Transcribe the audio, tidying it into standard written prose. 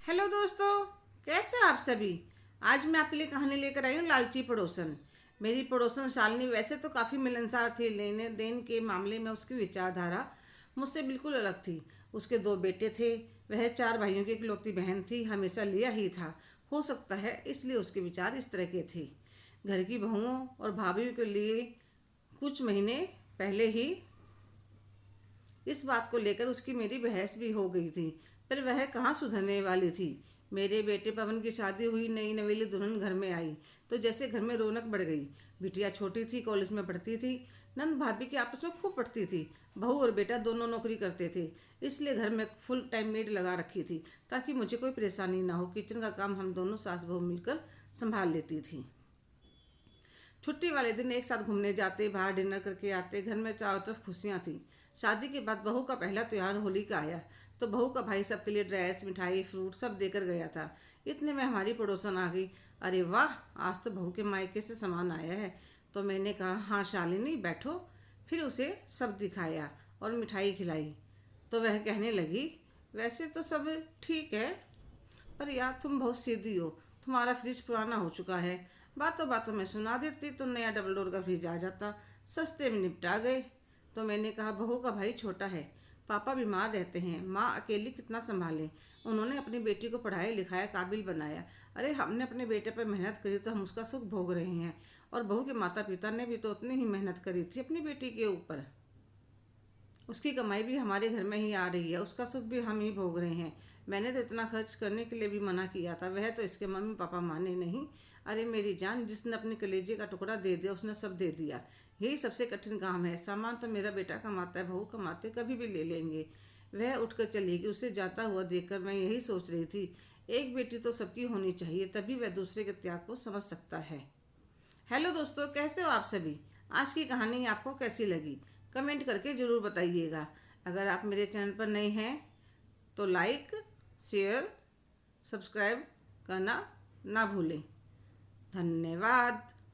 Hello दोस्तों, कैसे हो आप सभी। आज मैं आपके लिए कहानी लेकर आई हूँ लालची पड़ोसन। मेरी पड़ोसन शालिनी वैसे तो काफ़ी मिलनसार थी। लेने देन के मामले में उसकी विचारधारा मुझसे बिल्कुल अलग थी। उसके दो बेटे थे। वह चार भाइयों की इकलौती बहन थी। हमेशा लिया ही था। हो सकता है इसलिए उसके विचार इस तरह के थे। घर की बहुओं और भाभीयों के लिए कुछ महीने पहले ही इस बात को लेकर उसकी मेरी बहस भी हो गई थी। पर वह कहाँ सुधरने वाली थी। मेरे बेटे पवन की शादी हुई। नई नवेली दुल्हन घर में आई तो जैसे घर में रौनक बढ़ गई। बिटिया छोटी थी, कॉलेज में पढ़ती थी। नंद भाभी की आपस में खूब पढ़ती थी। बहू और बेटा दोनों नौकरी करते थे। इसलिए घर में फुल टाइम मेड लगा रखी थी ताकि मुझे कोई परेशानी ना हो। किचन का काम हम दोनों सास बहू मिलकर संभाल लेती थी। छुट्टी वाले दिन एक साथ घूमने जाते, बाहर डिनर करके आते। घर में चारों तरफ खुशियां थी। शादी के बाद बहू का पहला त्योहार होली का आया तो बहू का भाई सबके लिए ड्रेस, मिठाई, फ्रूट सब देकर गया था। इतने में हमारी पड़ोसन आ गई। अरे वाह, आज तो बहू के मायके से सामान आया है। तो मैंने कहा, हाँ शालिनी बैठो। फिर उसे सब दिखाया और मिठाई खिलाई। तो वह कहने लगी, वैसे तो सब ठीक है, पर यार तुम बहुत सीधी हो। तुम्हारा फ्रिज पुराना हो चुका है। बातों बातों में सुना देती तो नया डबल डोर का फ्रिज आ जाता। सस्ते में निपटा गए। तो मैंने कहा, बहू का भाई छोटा है, पापा बीमार रहते हैं, माँ अकेली कितना संभाले। उन्होंने अपनी बेटी को पढ़ाया लिखाया, काबिल बनाया। अरे हमने अपने बेटे पर मेहनत करी तो हम उसका सुख भोग रहे हैं। और बहू के माता पिता ने भी तो उतनी ही मेहनत करी थी अपनी बेटी के ऊपर। उसकी कमाई भी हमारे घर में ही आ रही है, उसका सुख भी हम ही भोग रहे हैं। मैंने तो इतना खर्च करने के लिए भी मना किया था, वह तो इसके मम्मी पापा माने नहीं। अरे मेरी जान, जिसने अपने कलेजे का टुकड़ा दे दिया उसने सब दे दिया। यही सबसे कठिन काम है। सामान तो मेरा बेटा कमाता है, बहू कमाते कभी भी ले लेंगे। वह उठकर चली गई। उसे जाता हुआ देखकर मैं यही सोच रही थी, एक बेटी तो सबकी होनी चाहिए, तभी वह दूसरे के त्याग को समझ सकता है। हेलो दोस्तों, कैसे हो आप सभी। आज की कहानी आपको कैसी लगी, कमेंट करके ज़रूर बताइएगा। अगर आप मेरे चैनल पर नए हैं तो लाइक, शेयर, सब्सक्राइब करना ना भूलें। धन्यवाद।